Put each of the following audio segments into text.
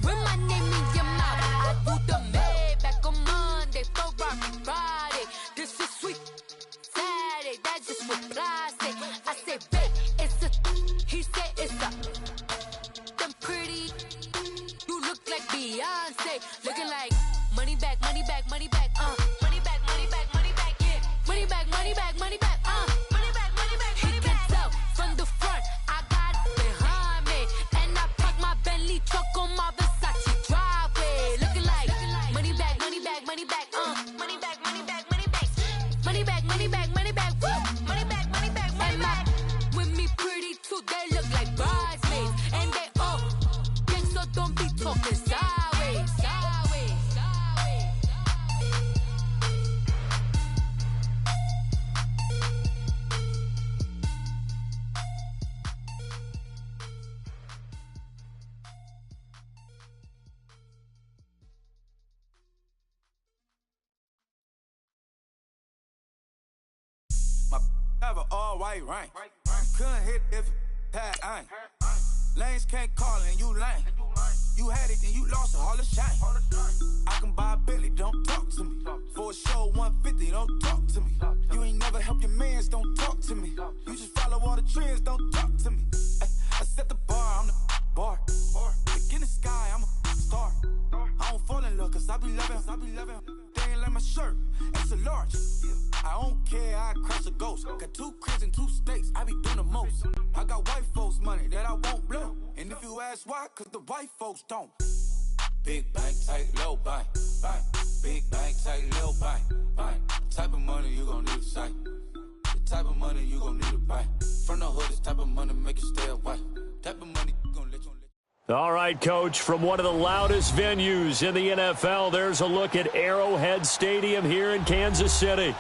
When my name in your mouth, I do the Maybach on Monday, Ferrari Friday. This is sweet Saturday, that's just what plastic. I say, babe, it's a, he said it's a, them pretty, you look like Beyonce, looking like money back, money back, money back, money back, money back, money back, yeah, money back, money back, money back, money back, money back, money back. He can tell from the front, I got it behind me, and I park my Bentley truck on my Versace driveway, looking like money back, money back, money back, money back, money back, money back, money back, money back, money back, woo, money back, money back, money back. With me pretty too, they look like bridesmaids, and they all think so. Don't be talking sideways, sideways, sideways. My have an all-white ring. Couldn't hit if it had ain't. Lanes can't call and you lame. You had it and you lost it, all the shame. I can buy a Billy, don't talk to me. For a show 150, don't talk to me. You ain't never help your mans, don't talk to me. You just follow all the trends, don't talk to me. I set the bar, I'm the bar. Look in the sky, I'm a star. I don't fall in love, cause I be loving. They ain't like my shirt, it's a large. I don't care, I crash a ghost. Got 2 cribs and 2 states, I be doing the most. I got white folks' money that I won't blow. And if you ask why, cause the white folks don't. Big bank, tight, low bank, bank. Big bank, tight, low bank, bank. Type of money you gon' need to sight. The type of money you gon' need to buy. From the hood, this type of money make you stay away. Type of money you gon' let you. All right, Coach, from one of the loudest venues in the NFL, there's a look at Arrowhead Stadium here in Kansas City.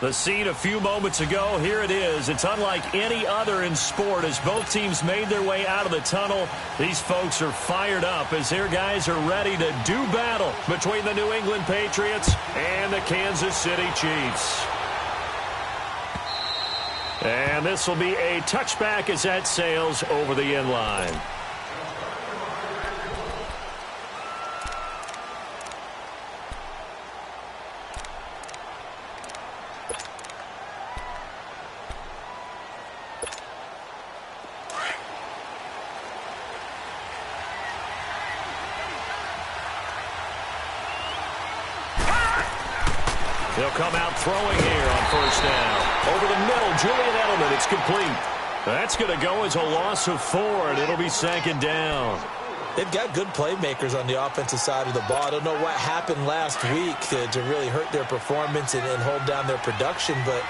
The scene a few moments ago, here it is. It's unlike any other in sport as both teams made their way out of the tunnel. These folks are fired up as their guys are ready to do battle between the New England Patriots and the Kansas City Chiefs. And this will be a touchback as that sails over the end line. He'll come out throwing here on first down. Over the middle, Julian Edelman. It's complete. That's going to go as a loss of 4, and it'll be 2nd down. They've got good playmakers on the offensive side of the ball. I don't know what happened last week to really hurt their performance and hold down their production, but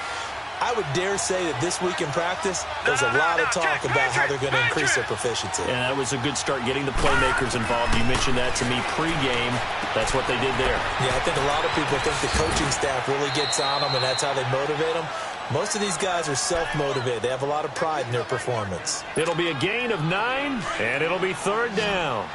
I would dare say that this week in practice, there's a lot of talk about how they're going to increase their proficiency. And that was a good start getting the playmakers involved. You mentioned that to me pregame. That's what they did there. Yeah, I think a lot of people think the coaching staff really gets on them, and that's how they motivate them. Most of these guys are self-motivated. They have a lot of pride in their performance. It'll be a gain of 9, and it'll be 3rd down.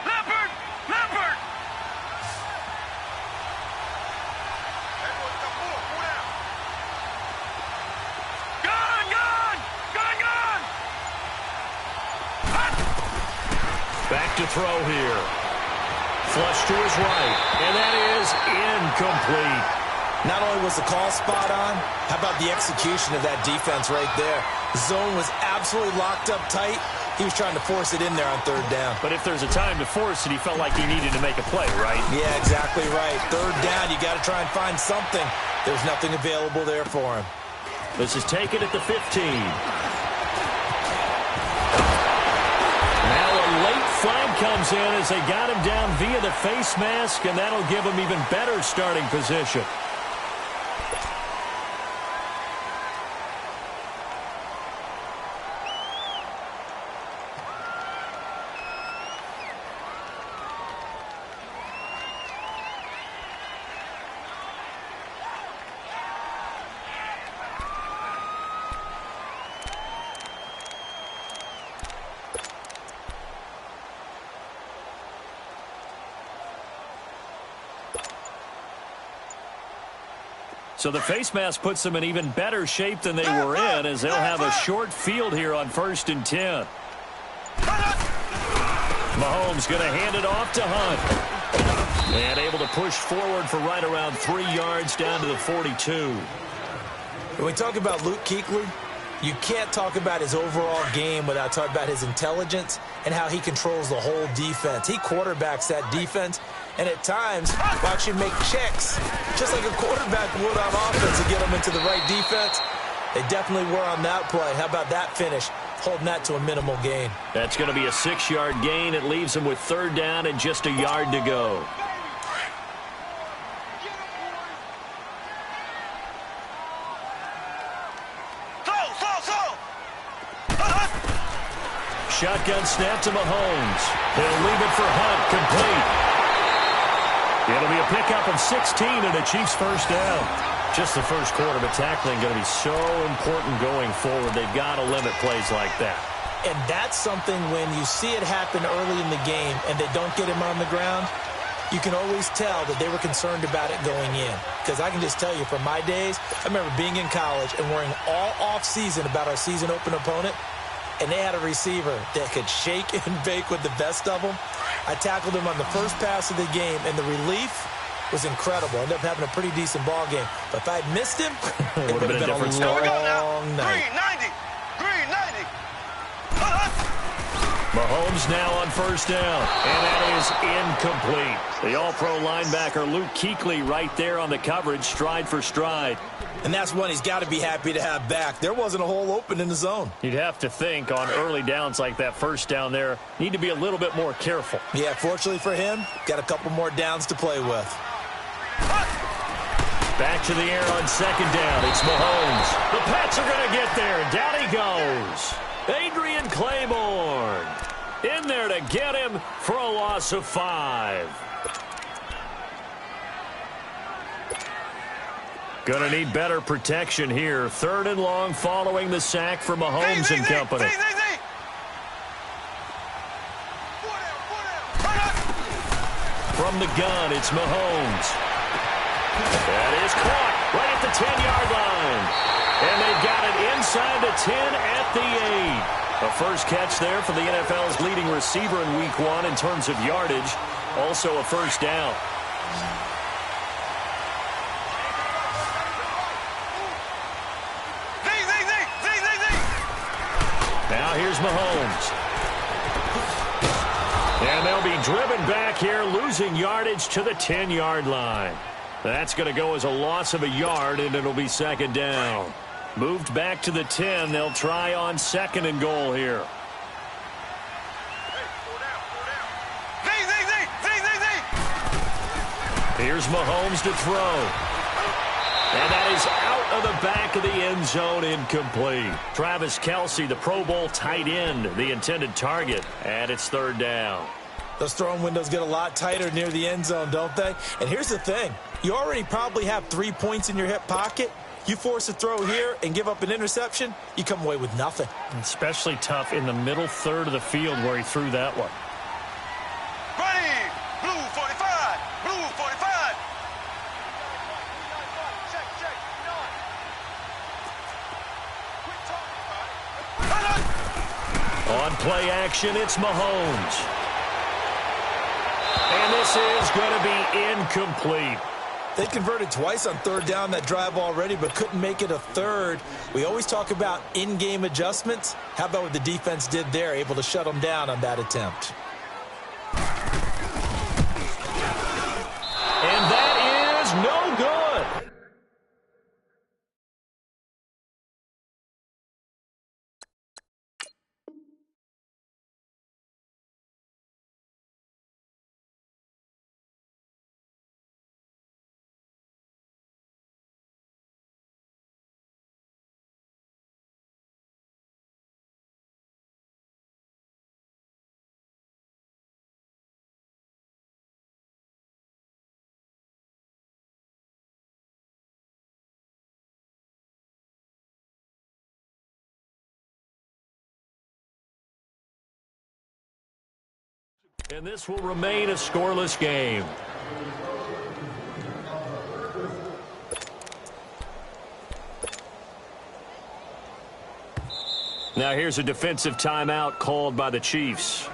Back to throw here. Flush to his right, and that is incomplete. Not only was the call spot on, how about the execution of that defense right there? The zone was absolutely locked up tight. He was trying to force it in there on 3rd down. But if there's a time to force it, he felt like he needed to make a play, right? Yeah, exactly right. 3rd down, you got to try and find something. There's nothing available there for him. This is taken at the 15. Flag comes in as they got him down via the face mask, and that'll give him even better starting position. So the face mask puts them in even better shape than they were in, as they'll have a short field here on 1st and 10. Mahomes going to hand it off to Hunt. And able to push forward for right around 3 yards down to the 42. When we talk about Luke Kuechly, you can't talk about his overall game without talking about his intelligence and how he controls the whole defense. He quarterbacks that defense, and at times will actually make checks, just like a quarterback would on offense to get them into the right defense. They definitely were on that play. How about that finish? Holding that to a minimal gain. That's going to be a 6-yard gain. It leaves him with 3rd down and just a yard to go. Shotgun snap to Mahomes. He'll leave it for Hunt, complete. It'll be a pickup of 16 and a Chiefs first down. Just the first quarter, but tackling going to be so important going forward. They've got to limit plays like that. And that's something when you see it happen early in the game and they don't get him on the ground, you can always tell that they were concerned about it going in. Because I can just tell you from my days, I remember being in college and worrying all off-season about our season open opponent, and they had a receiver that could shake and bake with the best of them. I tackled him on the first pass of the game, and the relief was incredible. Ended up having a pretty decent ball game. But if I had missed him, it would have been a long night. Green 90. Mahomes now on first down, and that is incomplete. The all-pro linebacker Luke Kuechly right there on the coverage, stride for stride. And that's one he's got to be happy to have back. There wasn't a hole open in the zone. You'd have to think on early downs like that first down there, need to be a little bit more careful. Yeah, fortunately for him, got a couple more downs to play with. Back to the air on 2nd down. It's Mahomes. The Pats are going to get there, and down he goes. Adrian Claiborne in there to get him for a loss of 5. Going to need better protection here. 3rd and long following the sack for Mahomes and company. From the gun, it's Mahomes. That is caught right at the 10-yard line. And they've got it inside the 10 at the 8. A first catch there for the NFL's leading receiver in Week 1 in terms of yardage. Also a first down. Now here's Mahomes. And they'll be driven back here, losing yardage to the 10-yard line. That's going to go as a loss of a yard, and it'll be 2nd down. Moved back to the 10. They'll try on 2nd and goal here. Here's Mahomes to throw. And that is out of the back of the end zone, incomplete. Travis Kelce, the Pro Bowl tight end, the intended target, and it's 3rd down. Those throwing windows get a lot tighter near the end zone, don't they? And here's the thing. You already probably have 3 points in your hip pocket. You force a throw here and give up an interception, you come away with nothing. Especially tough in the middle 3rd of the field where he threw that one. Ready, blue 45, blue 45. On play action, it's Mahomes. And this is going to be incomplete. They converted twice on 3rd down that drive already, but couldn't make it a 3rd. We always talk about in-game adjustments. How about what the defense did there, able to shut them down on that attempt? And that is no good. And this will remain a scoreless game. Now here's a defensive timeout called by the Chiefs.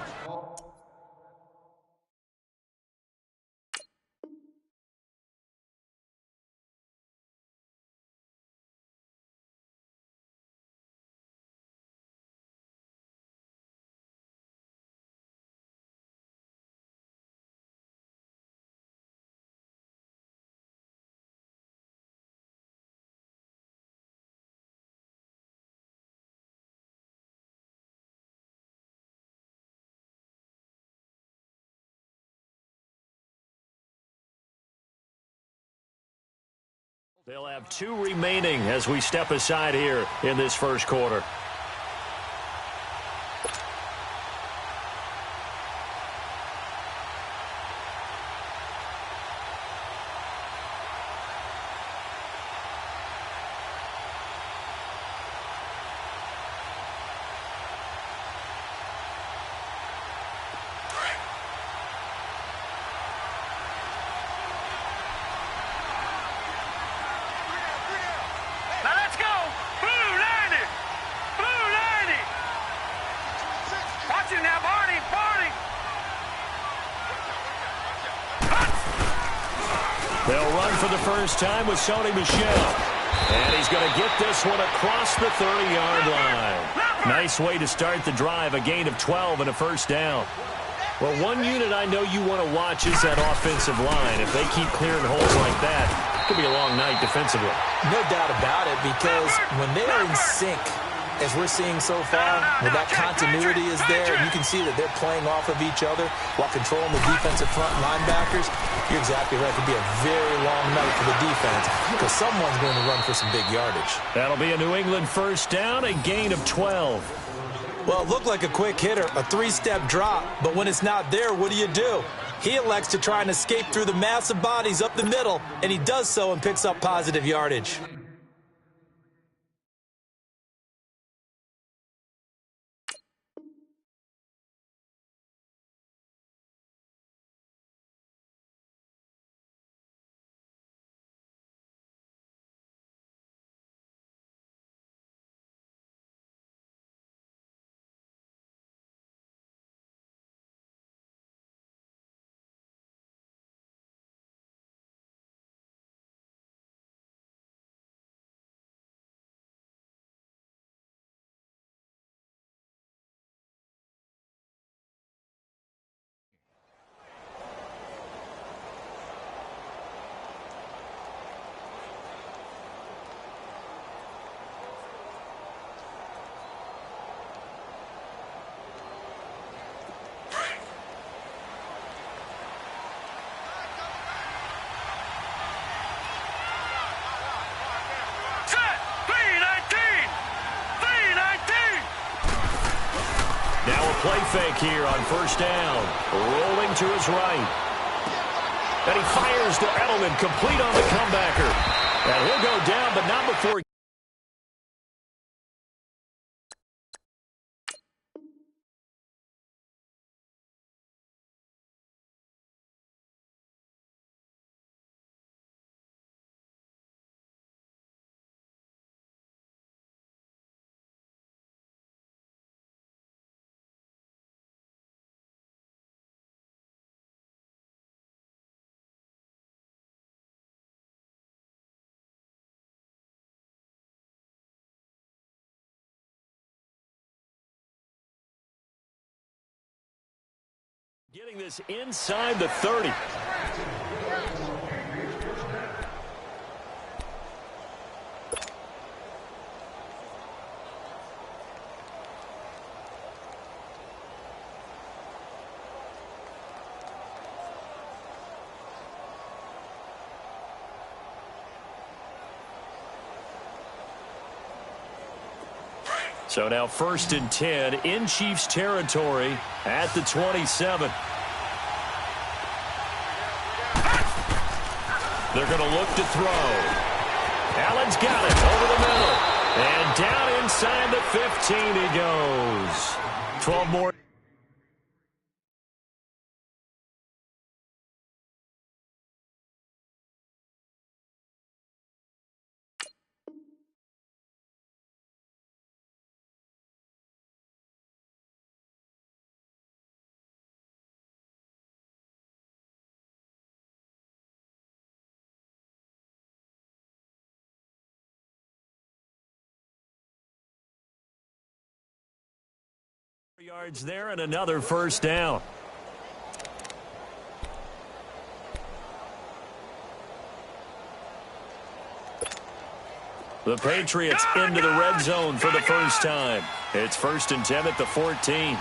They'll have 2 remaining as we step aside here in this first quarter. They'll run for the first time with Sony Michel. And he's going to get this one across the 30-yard line. Nice way to start the drive, a gain of 12 and a first down. Well, one unit I know you want to watch is that offensive line. If they keep clearing holes like that, it could be a long night defensively. No doubt about it, because when they are in sync, as we're seeing so far, when that continuity is there, and you can see that they're playing off of each other while controlling the defensive front linebackers, you're exactly right. It could be a very long night for the defense because someone's going to run for some big yardage. That'll be a New England first down, a gain of 12. Well, it looked like a quick hitter, a 3-step drop, but when it's not there, what do? He elects to try and escape through the massive bodies up the middle, and he does so and picks up positive yardage. Now a play fake here on first down. Rolling to his right. And he fires to Edelman, complete on the comebacker. And he'll go down, but not before. Getting this inside the 30. So now 1st and 10 in Chiefs territory at the 27. They're going to look to throw. Allen's got it over the middle. And down inside the 15 he goes. 12 more. Yards there and another first down. The Patriots into the red zone for the first time. It's 1st and 10 at the 14.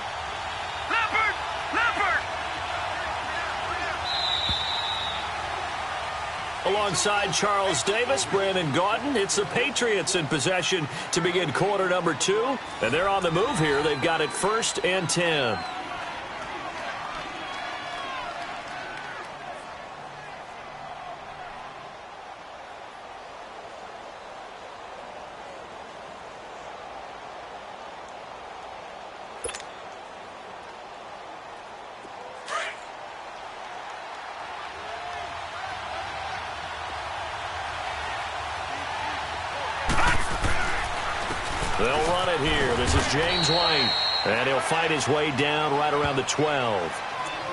Alongside Charles Davis, Brandon Gaudin, it's the Patriots in possession to begin quarter number 2. And they're on the move here. They've got it 1st and 10. They'll run it here. This is James White. And he'll fight his way down right around the 12.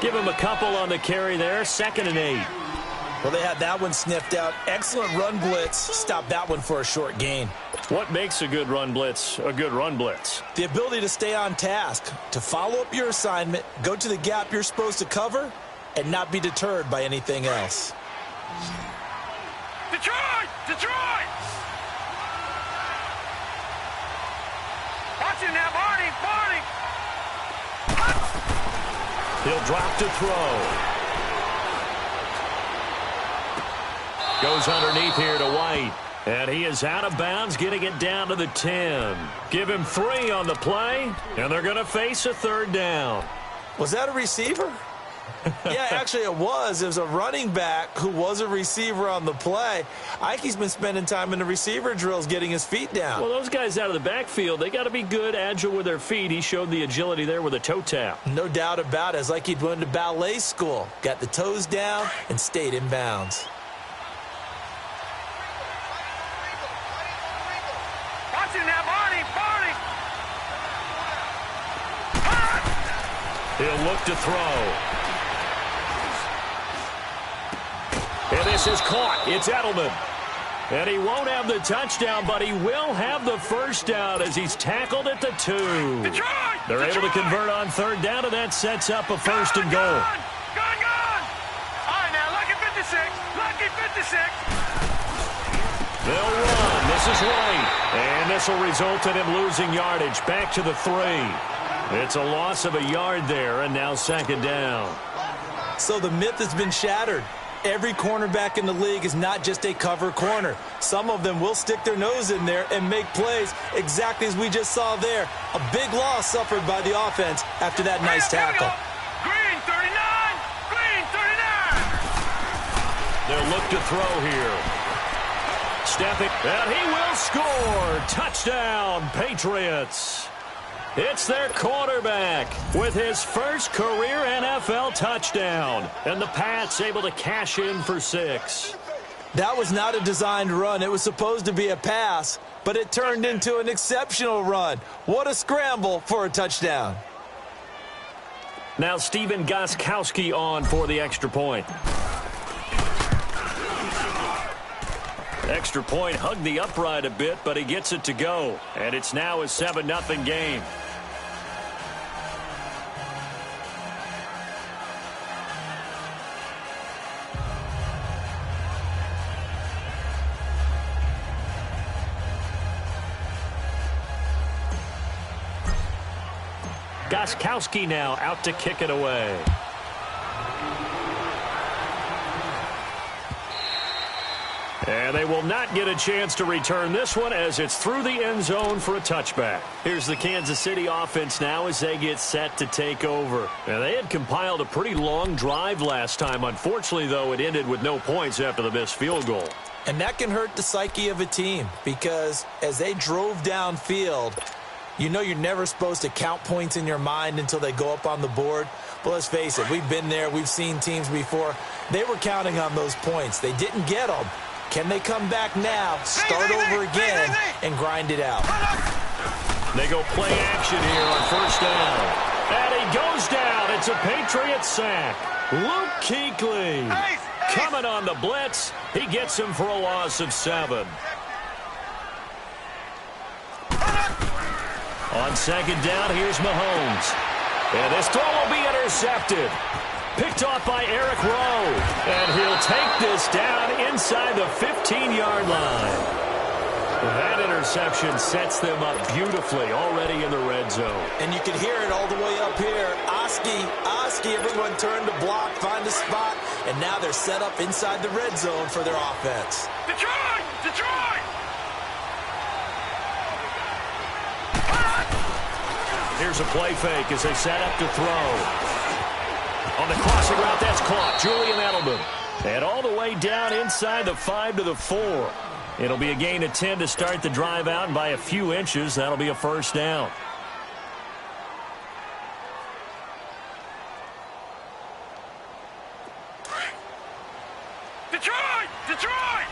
Give him a couple on the carry there. 2nd and 8. Well, they had that one sniffed out. Excellent run blitz. Stop that one for a short gain. What makes a good run blitz a good run blitz? The ability to stay on task, to follow up your assignment, go to the gap you're supposed to cover, and not be deterred by anything else. Detroit! Detroit! Watch it now, Barney! Barney! He'll drop to throw. Goes underneath here to White. And he is out of bounds, getting it down to the 10. Give him 3 on the play, and they're going to face a 3rd down. Was that a receiver? Yeah, actually it was. It was a running back who was a receiver on the play. Ike's been spending time in the receiver drills getting his feet down. Well, those guys out of the backfield, they got to be good, agile with their feet. He showed the agility there with a toe tap. No doubt about it. It's like he'd went to ballet school. Got the toes down and stayed in bounds. Watch it now, Barney! Barney! He'll look to throw. And this is caught. It's Edelman. And he won't have the touchdown, but he will have the 1st down as he's tackled at the 2. Detroit! They're able to convert on 3rd down, and that sets up a 1st and goal. Gone! All right, now, lucky 56. Lucky 56. They'll run. This is White. And this will result in him losing yardage. Back to the 3. It's a loss of a yard there, and now 2nd down. So the myth has been shattered. Every cornerback in the league is not just a cover corner. Some of them will stick their nose in there and make plays exactly as we just saw there. A big loss suffered by the offense after that nice tackle. Green 39! Green 39! They'll look to throw here. Stepping, and he will score. Touchdown, Patriots. It's their quarterback with his 1st career NFL touchdown. And the Pats able to cash in for 6. That was not a designed run. It was supposed to be a pass, but it turned into an exceptional run. What a scramble for a touchdown. Now Stephen Gostkowski on for the extra point. Extra point hugged the upright a bit, but he gets it to go. And it's now a 7-0 game. Gostkowski now out to kick it away. And they will not get a chance to return this one as it's through the end zone for a touchback. Here's the Kansas City offense now as they get set to take over. And they had compiled a pretty long drive last time. Unfortunately, though, it ended with no points after the missed field goal. And that can hurt the psyche of a team because as they drove downfield, you know you're never supposed to count points in your mind until they go up on the board. But let's face it, we've been there. We've seen teams before. They were counting on those points. They didn't get them. Can they come back now, start over again, and grind it out? They go play action here on 1st down. And he goes down. It's a Patriots sack. Luke Kuechly coming on the blitz. He gets him for a loss of 7. On 2nd down, here's Mahomes. And this throw will be intercepted. Picked off by Eric Rowe. And he'll take this down inside the 15-yard line. That interception sets them up beautifully already in the red zone. And you can hear it all the way up here. Oski, everyone turned to block, find a spot. and now they're set up inside the red zone for their offense. Detroit! Detroit! Here's a play fake as they set up to throw. On the crossing route, that's caught. Julian Edelman. And all the way down inside the 5 to the 4. It'll be a gain of 10 to start the drive out, and by a few inches, that'll be a first down. Detroit! Detroit!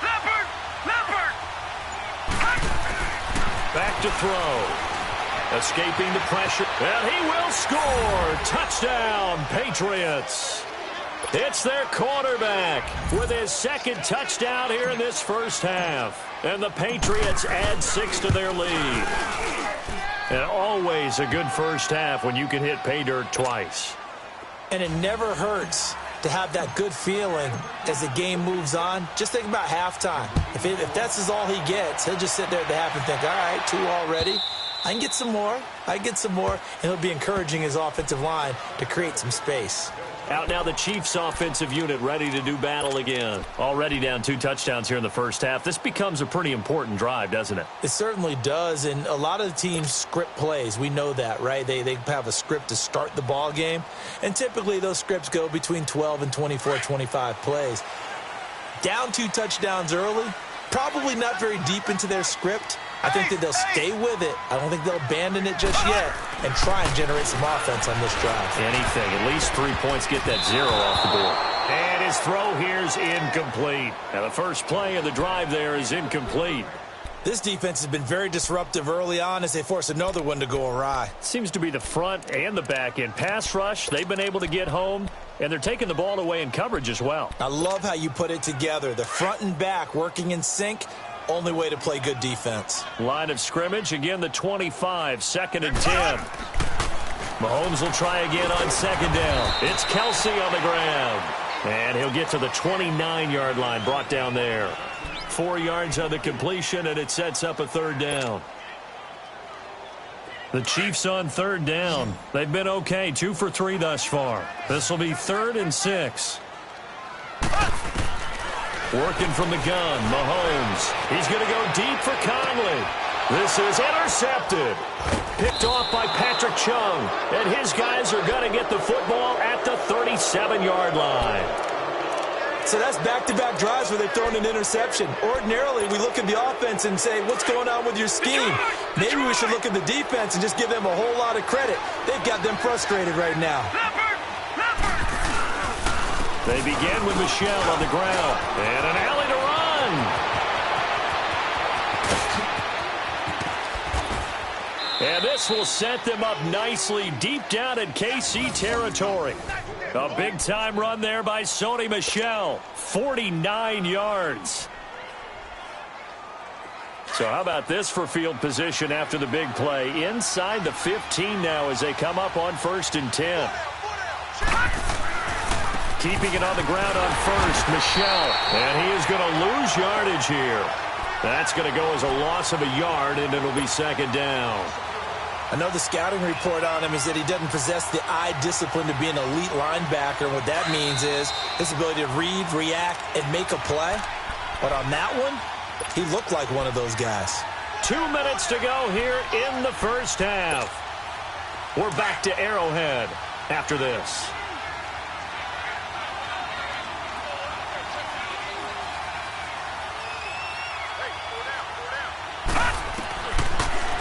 Leopard! Leopard! Back to throw. Escaping the pressure. And he will score. Touchdown, Patriots. It's their quarterback with his second touchdown here in this first half. And the Patriots add 6 to their lead. And always a good first half when you can hit pay dirt twice. And it never hurts to have that good feeling as the game moves on. Just think about halftime. If that's all he gets, he'll just sit there at the half and think, all right, 2 already. I can get some more. And he'll be encouraging his offensive line to create some space. Out now the Chiefs offensive unit ready to do battle again. Already down 2 touchdowns here in the first half. This becomes a pretty important drive, doesn't it? It certainly does, and a lot of the teams script plays. We know that, right? They have a script to start the ball game, and typically those scripts go between 12 and 24, 25 plays. Down 2 touchdowns early, probably not very deep into their script. I think that they'll stay with it. I don't think they'll abandon it just yet and try and generate some offense on this drive. Anything. At least 3 points, get that 0 off the board. And his throw here's incomplete. And the first play of the drive there is incomplete. This defense has been very disruptive early on as they force another one to go awry. Seems to be the front and the back end. Pass rush, they've been able to get home, and they're taking the ball away in coverage as well. I love how you put it together. The front and back working in sync. Only way to play good defense. Line of scrimmage, again the 25, 2nd and 10. Mahomes will try again on 2nd down. It's Kelsey on the ground. And he'll get to the 29-yard line, brought down there. 4 yards on the completion, and it sets up a 3rd down. The Chiefs on 3rd down. They've been okay, 2 for 3 thus far. This will be 3rd and 6. Working from the gun, Mahomes. He's going to go deep for Conley. This is intercepted. Picked off by Patrick Chung. And his guys are going to get the football at the 37-yard line. So that's back-to-back drives where they've thrown an interception. Ordinarily, we look at the offense and say, what's going on with your scheme? Maybe we should look at the defense and just give them a whole lot of credit. They've got them frustrated right now. They begin with Michel on the ground. And an alley to run. And this will set them up nicely deep down in KC territory. A big-time run there by Sony Michel. 49 yards. So how about this for field position after the big play? Inside the 15 now as they come up on 1st and 10. Keeping it on the ground on 1st, Michel. And he is going to lose yardage here. That's going to go as a loss of a yard, and it'll be 2nd down. I know the scouting report on him is that he doesn't possess the eye discipline to be an elite linebacker. And what that means is his ability to read, react, and make a play. But on that one, he looked like one of those guys. 2 minutes to go here in the first half. We're back to Arrowhead after this.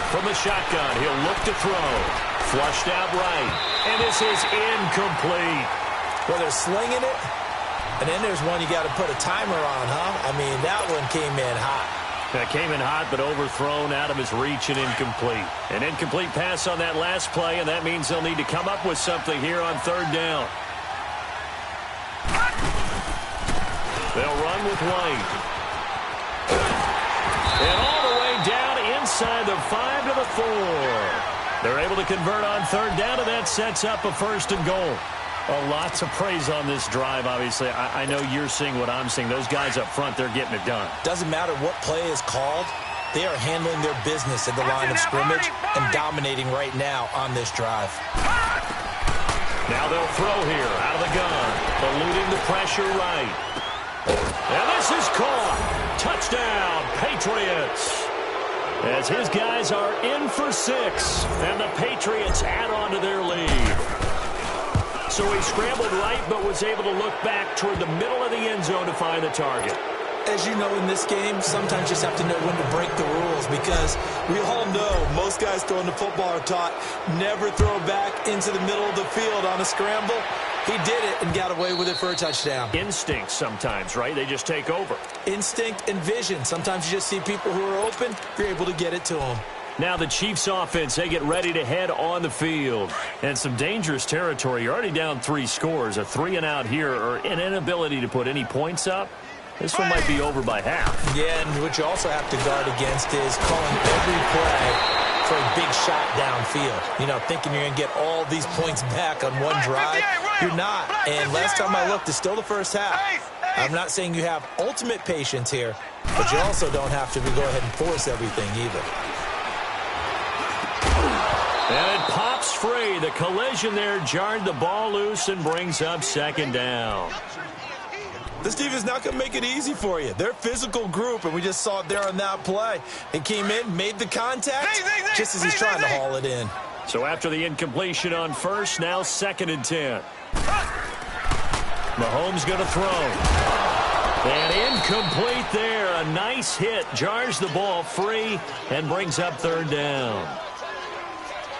From the shotgun, he'll look to throw. Flushed out right. And this is incomplete. Well, they're slinging it. And then there's one you got to put a timer on, huh? I mean, that one came in hot. That came in hot, but overthrown, out of his reach and incomplete. An incomplete pass on that last play, and that means they'll need to come up with something here on 3rd down. They'll run with White. And all the way down inside the 5 to the 4. They're able to convert on 3rd down, and that sets up a 1st and goal. Oh, lots of praise on this drive, obviously. I know you're seeing what I'm seeing. Those guys up front, they're getting it done. Doesn't matter what play is called. They are handling their business at the line of scrimmage and dominating right now on this drive. Now they'll throw here out of the gun, eluding the pressure right. And this is caught. Touchdown, Patriots. As his guys are in for 6, and the Patriots add on to their lead. So he scrambled right, but was able to look back toward the middle of the end zone to find the target. As you know, in this game, sometimes you just have to know when to break the rules, because we all know most guys throwing the football are taught never throw back into the middle of the field on a scramble. He did it and got away with it for a touchdown. Instinct sometimes, right? They just take over. Instinct and vision. Sometimes you just see people who are open, you're able to get it to them. Now the Chiefs offense, they get ready to head on the field. And some dangerous territory. You're already down 3 scores. A 3-and-out here, or an inability to put any points up. This one might be over by half. Yeah, and what you also have to guard against is calling every play for a big shot downfield. You know, thinking you're going to get all these points back on one drive. You're not. And last time I looked, it's still the first half. I'm not saying you have ultimate patience here, but you also don't have to go ahead and force everything either. And it pops free. The collision there jarred the ball loose and brings up 2nd down. This defense is not going to make it easy for you. They're a physical group, and we just saw it there on that play. They came in, made the contact, just as he's trying to haul it in. So after the incompletion on 1st, now 2nd and 10. Mahomes going to throw. And incomplete there. A nice hit. Jars the ball free and brings up 3rd down.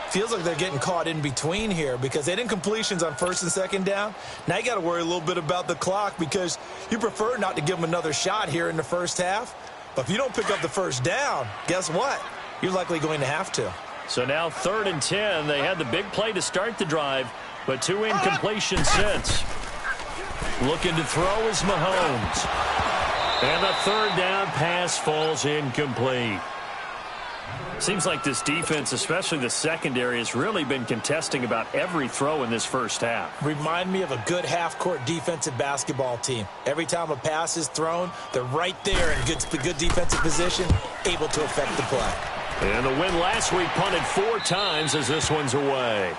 Feels like they're getting caught in between here because they had incompletions on 1st and 2nd down. Now you got to worry a little bit about the clock because you prefer not to give them another shot here in the first half. But if you don't pick up the 1st down, guess what? You're likely going to have to. So now 3rd and 10. They had the big play to start the drive, but 2 incompletions since. Looking to throw is Mahomes. And the 3rd down pass falls incomplete. Seems like this defense, especially the secondary, has really been contesting about every throw in this first half. Remind me of a good half-court defensive basketball team. Every time a pass is thrown, they're right there in good defensive position, able to affect the play. And the win last week punted 4 times as this one's away.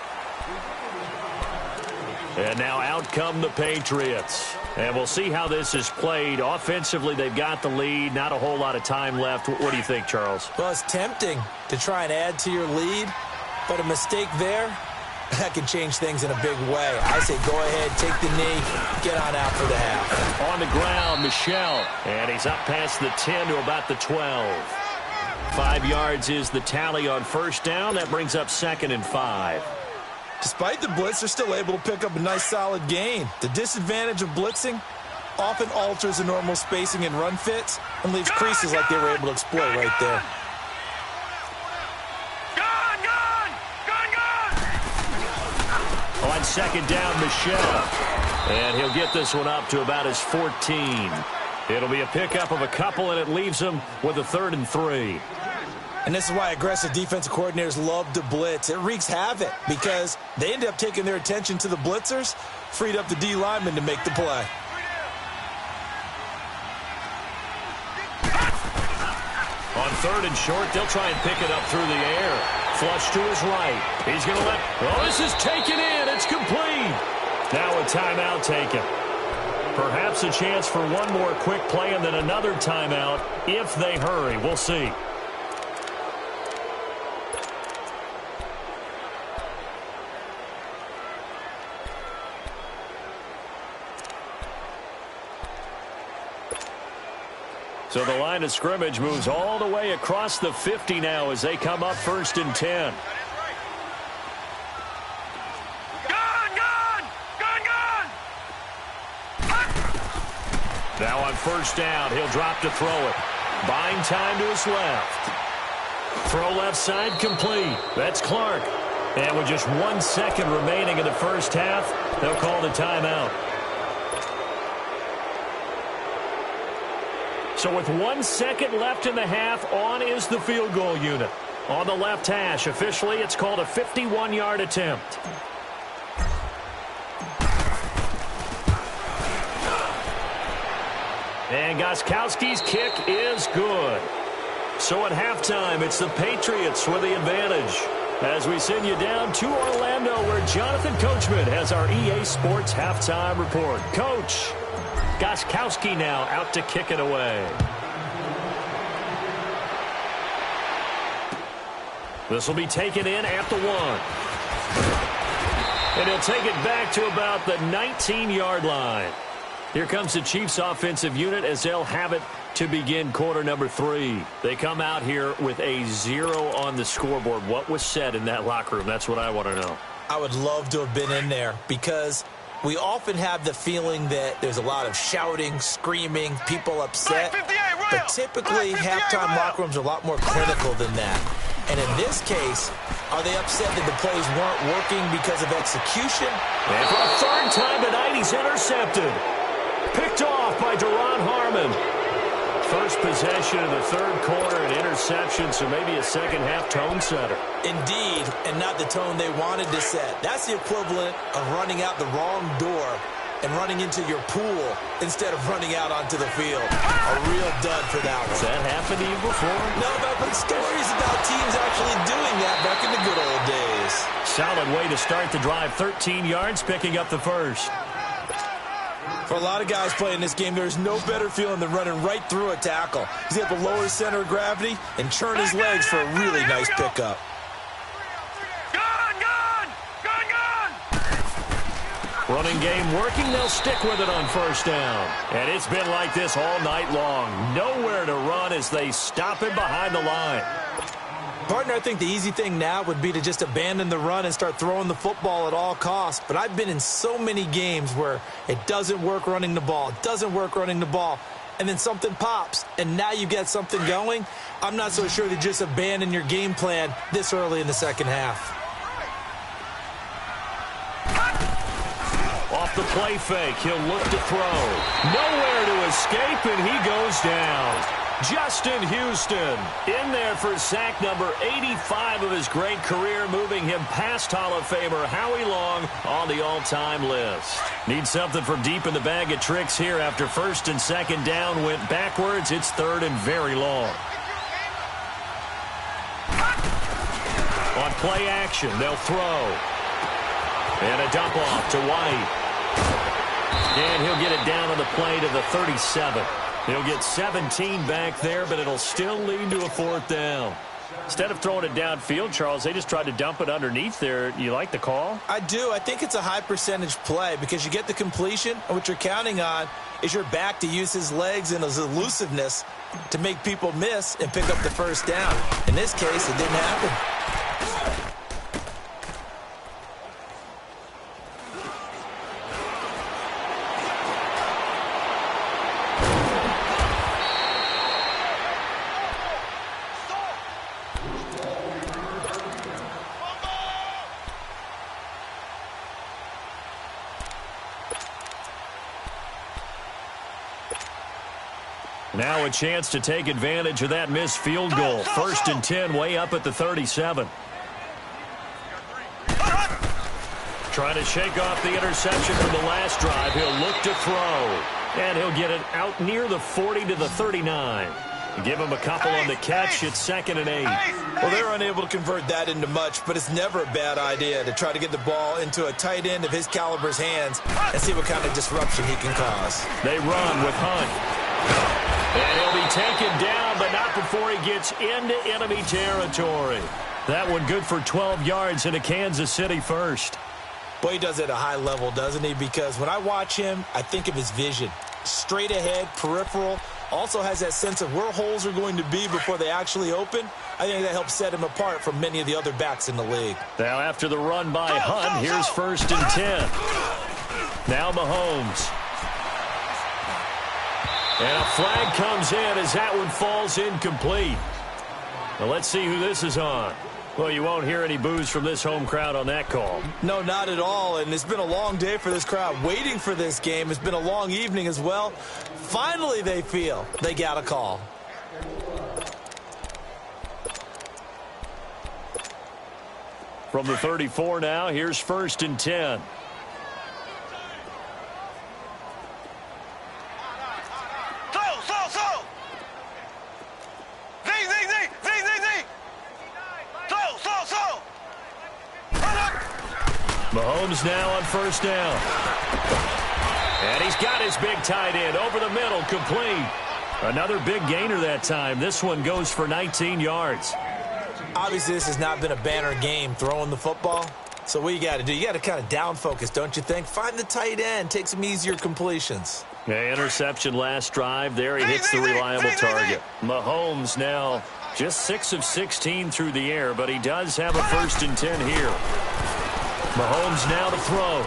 And now out come the Patriots. And we'll see how this is played. Offensively, they've got the lead. Not a whole lot of time left. What do you think, Charles? Well, it's tempting to try and add to your lead, but a mistake there, that can change things in a big way. I say go ahead, take the knee, get on out for the half. On the ground, Michel. And he's up past the 10 to about the 12. 5 yards is the tally on 1st down. That brings up 2nd and 5. Despite the blitz, they're still able to pick up a nice solid gain. The disadvantage of blitzing often alters the normal spacing and run fits and leaves creases like they were able to exploit right there. On 2nd down, Michel. And he'll get this one up to about his 14. It'll be a pickup of a couple, and it leaves him with a 3rd and 3. And this is why aggressive defensive coordinators love to blitz. It wreaks havoc because they end up taking their attention to the blitzers, freed up the D lineman to make the play. On 3rd and short, they'll try and pick it up through the air. Flush to his right. He's going to let... Oh, this is taken in. It's complete. Now a timeout taken. Perhaps a chance for one more quick play and then another timeout if they hurry. We'll see. So the line of scrimmage moves all the way across the 50 now as they come up 1st and 10. Now on 1st down, he'll drop to throw it. Buying time to his left. Throw left side complete. That's Clark. And with just 1 second remaining in the first half, they'll call the timeout. So with 1 second left in the half, on is the field goal unit. On the left hash, officially, it's called a 51-yard attempt. And Gostkowski's kick is good. So at halftime, it's the Patriots with the advantage. As we send you down to Orlando, where Jonathan Coachman has our EA Sports halftime report. Coach, Gostkowski now out to kick it away. This will be taken in at the 1. And he'll take it back to about the 19-yard line. Here comes the Chiefs offensive unit as they'll have it to begin quarter number 3. They come out here with a 0 on the scoreboard. What was said in that locker room? That's what I want to know. I would love to have been in there because we often have the feeling that there's a lot of shouting, screaming, people upset. But typically, halftime locker rooms are a lot more clinical than that. And in this case, are they upset that the plays weren't working because of execution? And for a third time tonight, he's intercepted. Picked off by Deron Harmon. First possession of the third quarter, an interception, so maybe a second-half tone setter. Indeed, and not the tone they wanted to set. That's the equivalent of running out the wrong door and running into your pool instead of running out onto the field. A real dud for that one. Has that happened to you before? No, but I've heard stories about teams actually doing that back in the good old days. Solid way to start the drive. 13 yards, picking up the first. For a lot of guys playing this game, there's no better feeling than running right through a tackle. He's able to lower his center of gravity and churn his legs for a really nice pickup. Running game working. They'll stick with it on first down. And it's been like this all night long. Nowhere to run as they stop him behind the line. Partner, I think the easy thing now would be to just abandon the run and start throwing the football at all costs. But I've been in so many games where it doesn't work running the ball, and then something pops, and now you get something going. I'm not so sure to just abandon your game plan this early in the second half. Off the play fake, he'll look to throw. Nowhere to escape, and he goes down. Justin Houston in there for sack number 85 of his great career, moving him past Hall of Famer Howie Long on the all-time list. Need something from deep in the bag of tricks here after first and second down went backwards. It's third and very long. On play action, they'll throw. And a dump off to White. And he'll get it down on the play to the 37. He'll get 17 back there, but it'll still lead to a fourth down. Instead of throwing it downfield, Charles, they just tried to dump it underneath there. You like the call? I do. I think it's a high percentage play because you get the completion, and what you're counting on is your back to use his legs and his elusiveness to make people miss and pick up the first down. In this case, it didn't happen. Now a chance to take advantage of that missed field goal. First and 10, way up at the 37. Trying to shake off the interception from the last drive. He'll look to throw. And he'll get it out near the 40 to the 39. Give him a couple on the catch. It's second and 8. Well, they're unable to convert that into much, but it's never a bad idea to try to get the ball into a tight end of his caliber's hands and see what kind of disruption he can cause. They run with Hunt. And he'll be taken down, but not before he gets into enemy territory. That one good for 12 yards into Kansas City first. Boy, he does it at a high level, doesn't he? Because when I watch him, I think of his vision. Straight ahead, peripheral. Also has that sense of where holes are going to be before they actually open. I think that helps set him apart from many of the other backs in the league. Now after the run by Hunt, here's first and 10. Now Mahomes. And a flag comes in as that one falls incomplete. Now let's see who this is on. Well, you won't hear any boos from this home crowd on that call. No, not at all. And it's been a long day for this crowd waiting for this game. It's been a long evening as well. Finally, they feel they got a call. From the 34 now, here's first and 10. Zing, zing, zing! Mahomes now on first down. And he's got his big tight end over the middle, complete. Another big gainer that time. This one goes for 19 yards. Obviously, this has not been a banner game throwing the football. So what you got to do, you got to kind of down focus, don't you think? Find the tight end, take some easier completions. Yeah, interception last drive. There he hits the reliable target. Mahomes now just 6 of 16 through the air, but he does have a 1st and 10 here. Mahomes now to throw.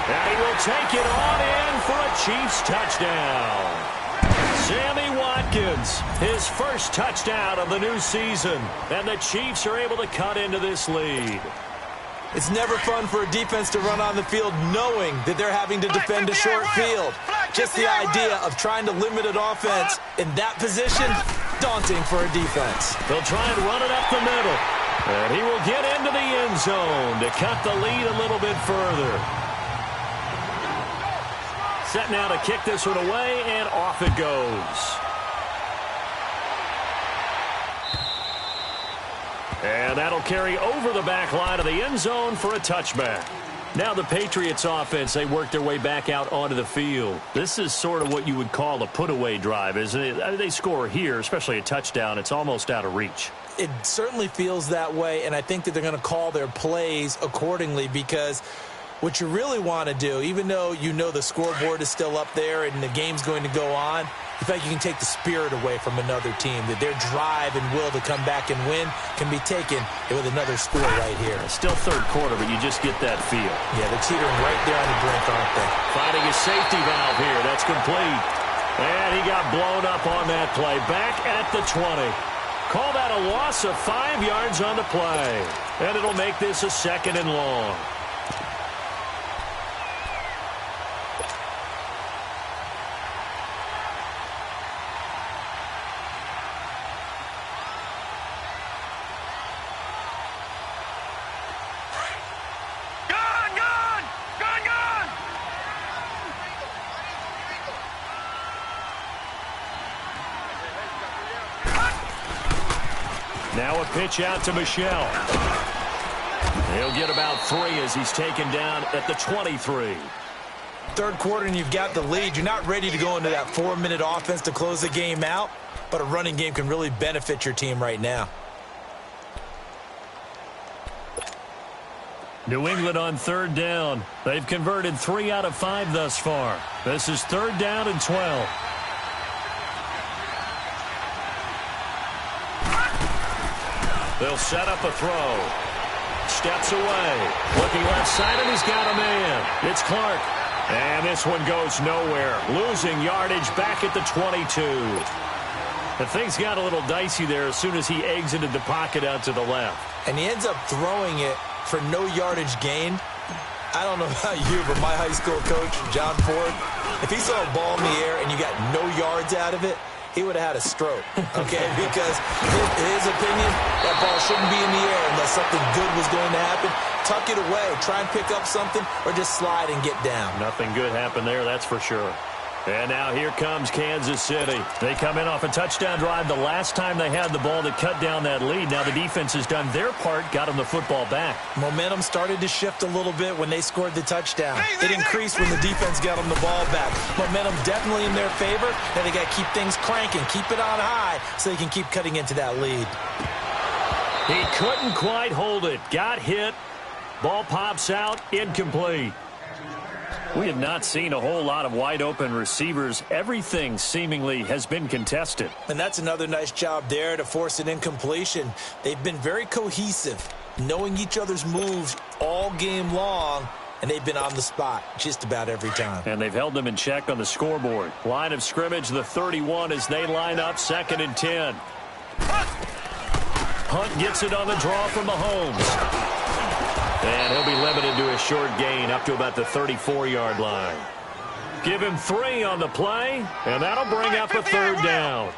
And he will take it on in for a Chiefs touchdown. Sammy Watkins, his first touchdown of the new season. And the Chiefs are able to cut into this lead. It's never fun for a defense to run on the field knowing that they're having to defend a short field. Just the idea of trying to limit an offense in that position, daunting for a defense. They'll try and run it up the middle. And he will get into the end zone to cut the lead a little bit further. Set now to kick this one away, and off it goes. And that'll carry over the back line of the end zone for a touchback. Now the Patriots offense, they work their way back out onto the field. This is sort of what you would call a put-away drive, isn't it? They score here, especially a touchdown. It's almost out of reach. It certainly feels that way, and I think that they're going to call their plays accordingly because what you really want to do, even though you know the scoreboard is still up there and the game's going to go on, in fact, you can take the spirit away from another team, that their drive and will to come back and win can be taken with another score right here. Still third quarter, but you just get that feel. Yeah, they're teetering right there on the brink, aren't they? Finding a safety valve here. That's complete. And he got blown up on that play. Back at the 20. Call that a loss of 5 yards on the play. And it'll make this a 2nd and long. Now a pitch out to Michel. He'll get about 3 as he's taken down at the 23. Third quarter and you've got the lead. You're not ready to go into that 4-minute offense to close the game out, but a running game can really benefit your team right now. New England on 3rd down. They've converted 3 out of 5 thus far. This is 3rd down and 12. They'll set up a throw. Steps away. Looking left side, and he's got a man. It's Clark. And this one goes nowhere. Losing yardage back at the 22. And things got a little dicey there as soon as he exited the pocket out to the left. And he ends up throwing it for no yardage gained. I don't know about you, but my high school coach, John Ford, if he saw a ball in the air and you got no yards out of it, he would have had a stroke, okay? Because in his opinion, that ball shouldn't be in the air unless something good was going to happen. Tuck it away, try and pick up something, or just slide and get down. Nothing good happened there, that's for sure. And now here comes Kansas City. They come in off a touchdown drive the last time they had the ball to cut down that lead. Now the defense has done their part, got them the football back. Momentum started to shift a little bit when they scored the touchdown. It increased when the defense got them the ball back. Momentum definitely in their favor. Now they got to keep things cranking, keep it on high so they can keep cutting into that lead. He couldn't quite hold it. Got hit. Ball pops out, incomplete. We have not seen a whole lot of wide-open receivers. Everything seemingly has been contested. And that's another nice job there to force an incompletion. They've been very cohesive, knowing each other's moves all game long, and they've been on the spot just about every time. And they've held them in check on the scoreboard. Line of scrimmage, the 31 as they line up, 2nd and 10. Hunt gets it on the draw from Mahomes. And he'll be limited to a short gain up to about the 34-yard line. Give him 3 on the play, and that'll bring up a 3rd down.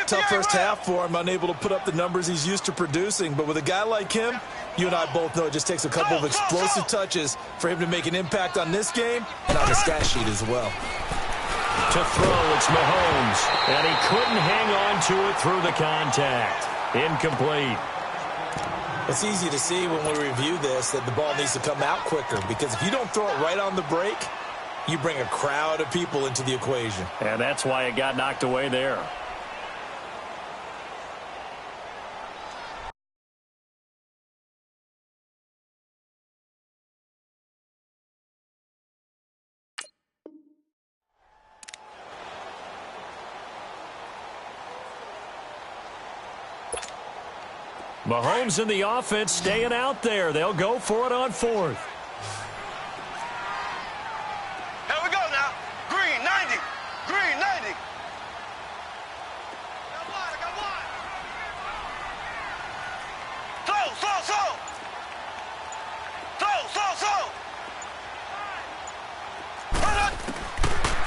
Tough first half for him, unable to put up the numbers he's used to producing. But with a guy like him, you and I both know it just takes a couple of explosive touches for him to make an impact on this game and on the stat sheet as well. To throw, it's Mahomes, and he couldn't hang on to it through the contact. Incomplete. It's easy to see when we review this that the ball needs to come out quicker, because if you don't throw it right on the break, you bring a crowd of people into the equation. And that's why it got knocked away there. Mahomes in the offense staying out there. They'll go for it on fourth. Here we go now. Green, 90. Green, 90. I got one. Slow.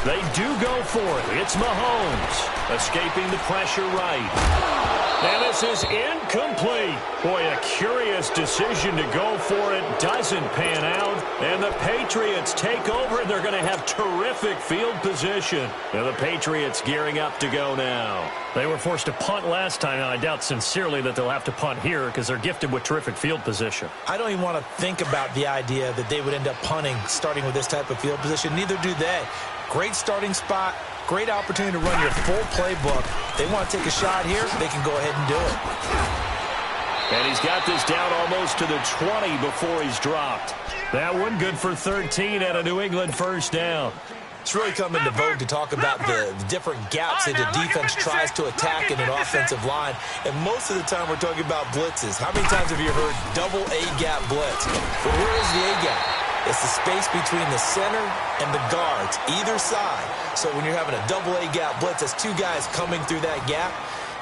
They do go for it. It's Mahomes escaping the pressure right. And this is incomplete. Boy, a curious decision to go for it. Doesn't pan out. And the Patriots take over. They're going to have terrific field position. And the Patriots gearing up to go now. They were forced to punt last time. Now, I doubt sincerely that they'll have to punt here because they're gifted with terrific field position. I don't even want to think about the idea that they would end up punting starting with this type of field position. Neither do they. Great starting spot. Great opportunity to run your full playbook. They want to take a shot here, they can go ahead and do it. And he's got this down almost to the 20 before he's dropped. That one good for 13 at a New England first down. It's really come into vogue to talk about the different gaps that the defense tries to attack in an offensive line. And most of the time we're talking about blitzes. How many times have you heard double A-gap blitz? Well, where is the A-gap? It's the space between the center and the guards, either side. So when you're having a double A-gap blitz, that's two guys coming through that gap.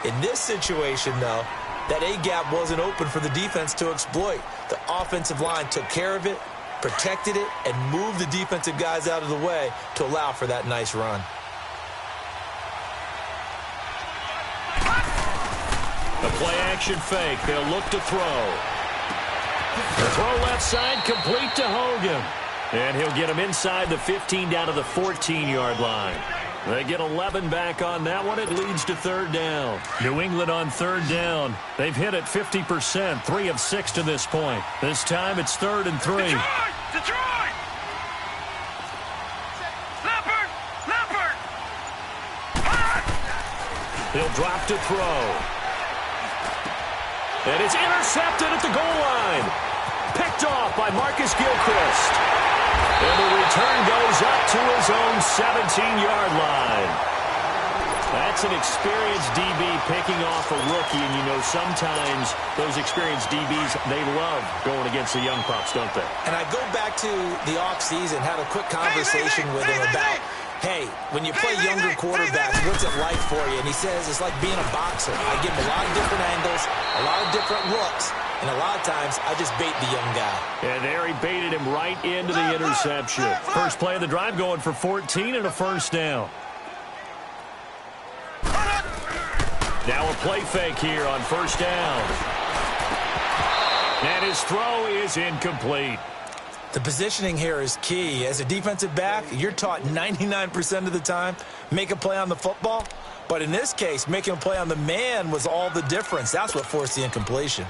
In this situation, though, that A-gap wasn't open for the defense to exploit. The offensive line took care of it, protected it, and moved the defensive guys out of the way to allow for that nice run. The play-action fake. They'll look to throw. The throw left side, complete to Hogan. And he'll get him inside the 15 down to the 14-yard line. They get 11 back on that one. It leads to third down. New England on third down. They've hit it 50%, 3 of 6 to this point. This time it's 3rd and 3. Detroit! Leopard! He'll drop to throw. And it's intercepted at the goal line. Picked off by Marcus Gilchrist. And the return goes up to his own 17-yard line. That's an experienced DB picking off a rookie, and you know sometimes those experienced DBs, they love going against the young props, don't they? And I go back to the offseason, had a quick conversation with him about, hey, when you play younger quarterbacks, what's it like for you? And he says it's like being a boxer. I give him a lot of different angles, a lot of different looks, and a lot of times I just bait the young guy. And there he baited him right into the interception. First play of the drive going for 14 and a first down. Now a play fake here on first down. And his throw is incomplete. The positioning here is key. As a defensive back, you're taught 99% of the time, make a play on the football. But in this case, making a play on the man was all the difference. That's what forced the incompletion.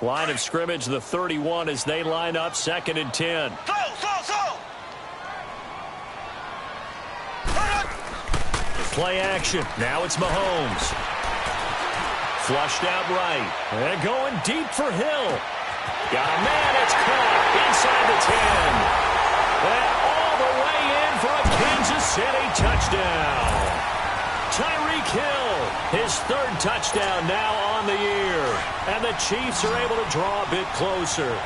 Line of scrimmage, the 31 as they line up, 2nd and 10. Play action. Now it's Mahomes. Flushed out right. And going deep for Hill. Got a man. It's caught inside the 10. And all the way in for a Kansas City touchdown. Tyreek Hill, his 3rd touchdown now on the year. And the Chiefs are able to draw a bit closer.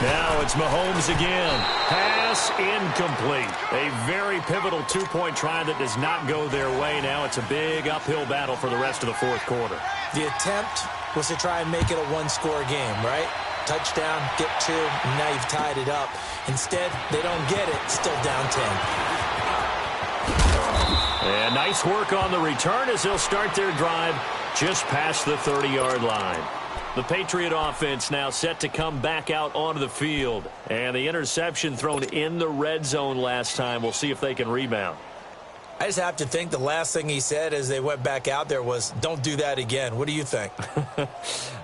Now it's Mahomes again. Pass incomplete. A very pivotal 2-point try that does not go their way. Now it's a big uphill battle for the rest of the 4th quarter. The attempt was to try and make it a one-score game, right? Touchdown, get 2, and now you've tied it up. Instead, they don't get it, still down 10. And nice work on the return as they'll start their drive just past the 30-yard line. The Patriot offense now set to come back out onto the field. And the interception thrown in the red zone last time. We'll see if they can rebound. I just have to think the last thing he said as they went back out there was, don't do that again. What do you think?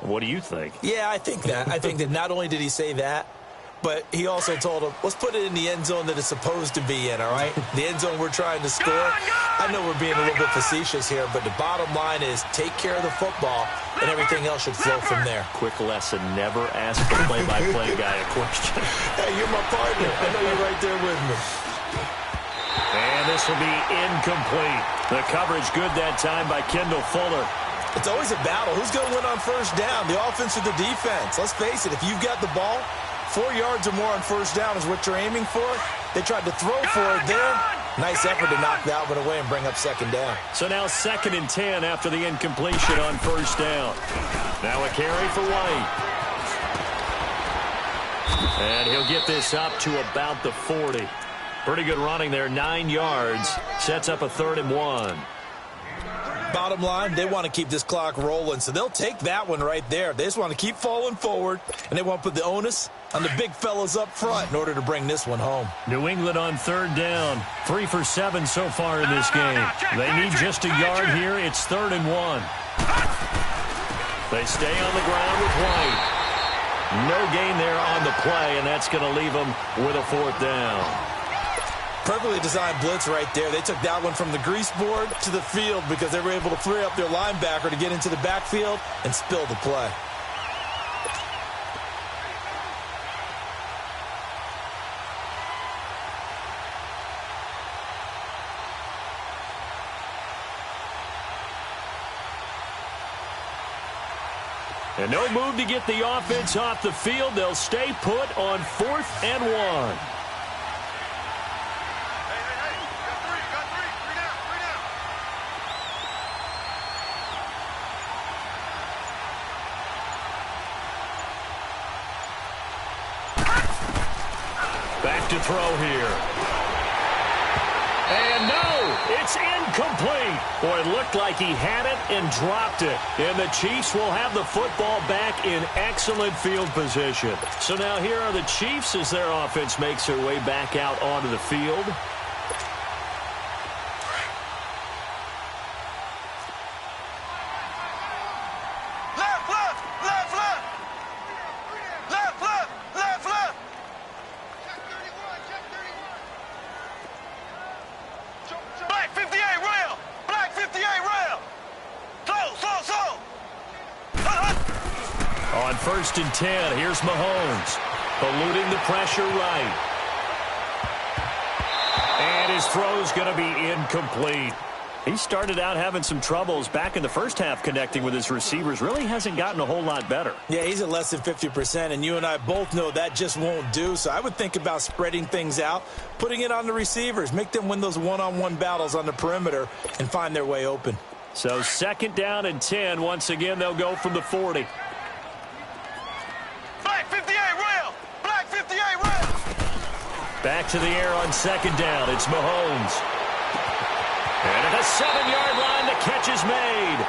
What do you think? Yeah, I think that. I think that not only did he say that, but he also told him, let's put it in the end zone that it's supposed to be in, all right? The end zone we're trying to score. I know we're being a little bit facetious here, but the bottom line is take care of the football, and everything else should flow from there. Quick lesson, never ask the play-by-play guy a question. Hey, you're my partner. I know you're right there with me. And this will be incomplete. The coverage good that time by Kendall Fuller. It's always a battle. Who's going to win on first down, the offense or the defense? Let's face it, if you've got the ball, 4 yards or more on first down is what you're aiming for. They tried to throw for it there. Nice effort to knock that one away and bring up second down. So now 2nd and 10 after the incompletion on first down. Now a carry for White. And he'll get this up to about the 40. Pretty good running there, 9 yards. Sets up a 3rd and 1. Bottom line, they want to keep this clock rolling, so they'll take that one right there. They just want to keep falling forward, and they want to put the onus on the big fellas up front in order to bring this one home. New England on 3rd down. 3 for 7 so far in this game. They need just a yard here. It's 3rd and 1. They stay on the ground with White. No gain there on the play, and that's going to leave them with a 4th down. Perfectly designed blitz right there. They took that one from the grease board to the field because they were able to free up their linebacker to get into the backfield and spill the play. And no move to get the offense off the field. They'll stay put on 4th and 1. Back to throw here. And no, it's incomplete. Boy, it looked like he had it and dropped it. And the Chiefs will have the football back in excellent field position. So now here are the Chiefs as their offense makes their way back out onto the field. On 1st and 10, here's Mahomes. Eluding the pressure right. And his throw's going to be incomplete. He started out having some troubles back in the first half connecting with his receivers. Really hasn't gotten a whole lot better. Yeah, he's at less than 50%, and you and I both know that just won't do. So I would think about spreading things out, putting it on the receivers, make them win those one-on-one battles on the perimeter and find their way open. So 2nd down and 10. Once again, they'll go from the 40. Back to the air on 2nd down. It's Mahomes. And at the 7-yard line, the catch is made.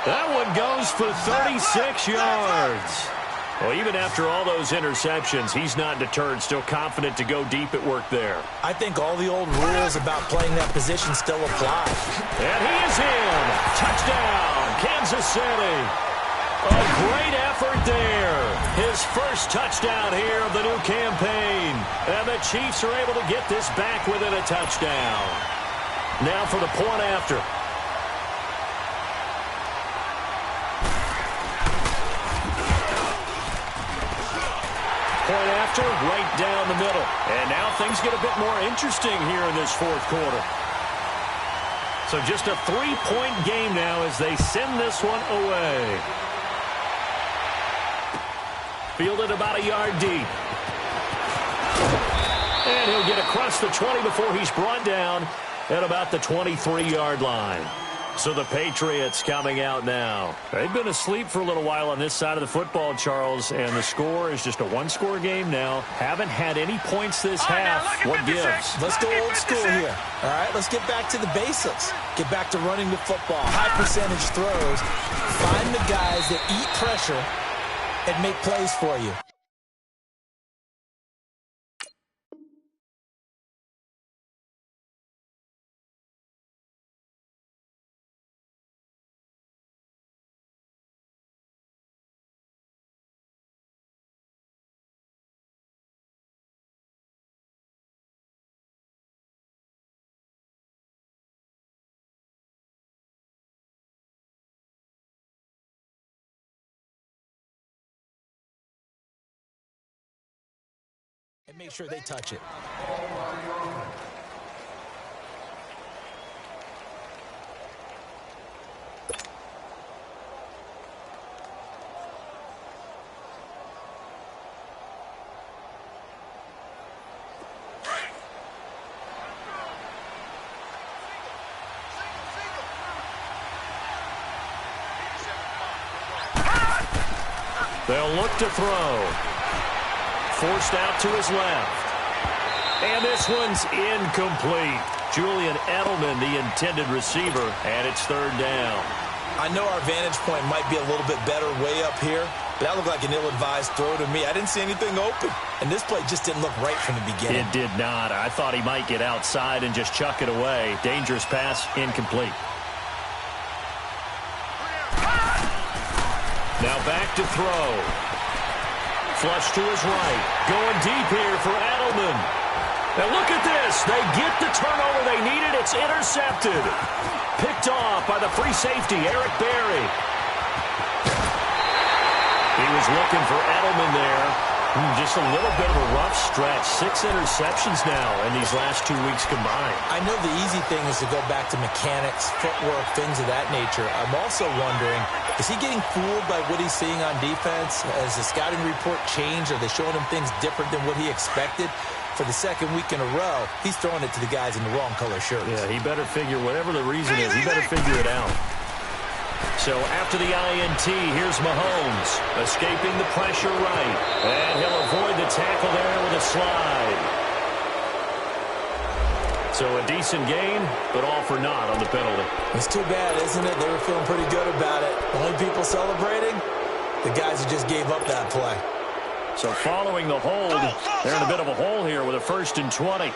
That one goes for 36 yards. Well, even after all those interceptions, he's not deterred, still confident to go deep at work there. I think all the old rules about playing that position still apply. And he is in. Touchdown, Kansas City. A great effort there. His first touchdown here of the new campaign. And the Chiefs are able to get this back within a touchdown. Now for the point after. Point after, right down the middle. And now things get a bit more interesting here in this 4th quarter. So just a 3-point game now as they send this one away. Fielded about a yard deep. And he'll get across the 20 before he's brought down at about the 23-yard line. So the Patriots coming out now. They've been asleep for a little while on this side of the football, Charles, and the score is just a one-score game now. Haven't had any points this half. What gives? Let's go old school here. All right, let's get back to the basics. Get back to running the football. High percentage throws. Find the guys that eat pressure and make plays for you. And make sure they touch it. They'll look to throw. Forced out to his left. And this one's incomplete. Julian Edelman, the intended receiver, and it's third down. I know our vantage point might be a little bit better way up here, but that looked like an ill-advised throw to me. I didn't see anything open, and this play just didn't look right from the beginning. It did not. I thought he might get outside and just chuck it away. Dangerous pass, incomplete. Now back to throw. Flush to his right. Going deep here for Edelman. Now look at this. They get the turnover they needed. It's intercepted. Picked off by the free safety, Eric Berry. He was looking for Edelman there. Just a little bit of a rough stretch. 6 interceptions now in these last 2 weeks combined. I know the easy thing is to go back to mechanics, footwork, things of that nature. I'm also wondering, is he getting fooled by what he's seeing on defense? Has the scouting report changed? Are they showing him things different than what he expected? For the second week in a row, he's throwing it to the guys in the wrong color shirts. Yeah, he better figure, whatever the reason is, he better figure it out. So after the INT, here's Mahomes, escaping the pressure right. And he'll avoid the tackle there with a slide. So a decent gain, but all for naught on the penalty. It's too bad, isn't it? They were feeling pretty good about it. Only people celebrating, the guys who just gave up that play. So following the hold, they're in a bit of a hole here with a 1st and 20.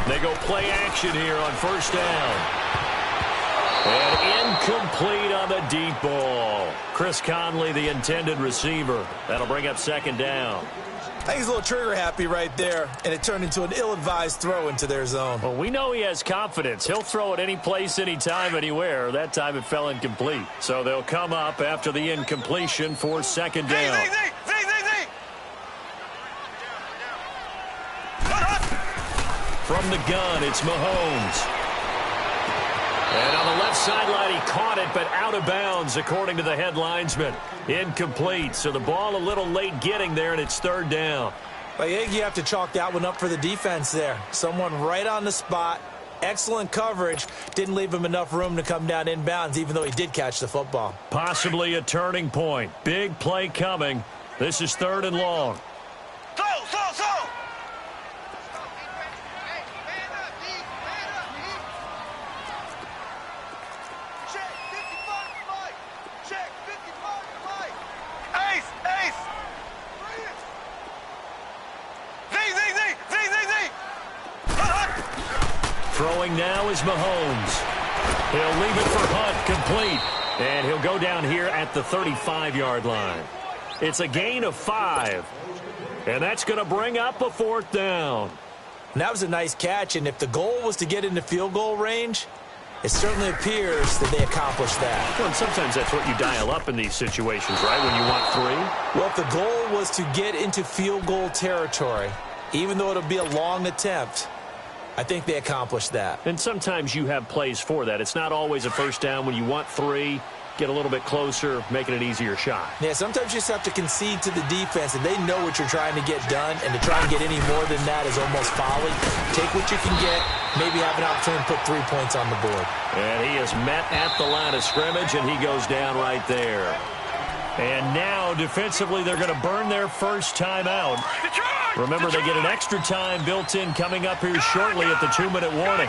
They go play action here on 1st down. And incomplete on the deep ball. Chris Conley, the intended receiver. That'll bring up 2nd down. I think he's a little trigger happy right there, and it turned into an ill-advised throw into their zone. Well, we know he has confidence. He'll throw it any place, anytime, anywhere. That time it fell incomplete. So they'll come up after the incompletion for 2nd down. From the gun, it's Mahomes. And on the left sideline, he caught it, but out of bounds, according to the head linesman. Incomplete, so the ball a little late getting there, and it's 3rd down. I think you have to chalk that one up for the defense there. Someone right on the spot, excellent coverage, didn't leave him enough room to come down inbounds, even though he did catch the football. Possibly a turning point. Big play coming. This is 3rd and long. Throwing now is Mahomes. He'll leave it for Hunt, complete. And he'll go down here at the 35-yard line. It's a gain of 5. And that's going to bring up a 4th down. And that was a nice catch, and if the goal was to get into field goal range, it certainly appears that they accomplished that. Well, and sometimes that's what you dial up in these situations, right, when you want 3? Well, if the goal was to get into field goal territory, even though it'll be a long attempt, I think they accomplished that. And sometimes you have plays for that. It's not always a 1st down. When you want 3, get a little bit closer, make it an easier shot. Yeah, sometimes you just have to concede to the defense, and they know what you're trying to get done, and to try and get any more than that is almost folly. Take what you can get, maybe have an opportunity to put 3 points on the board. And he is met at the line of scrimmage, and he goes down right there. And now, defensively, they're going to burn their first timeout. Remember, they get an extra time built in coming up here shortly at the 2-minute warning.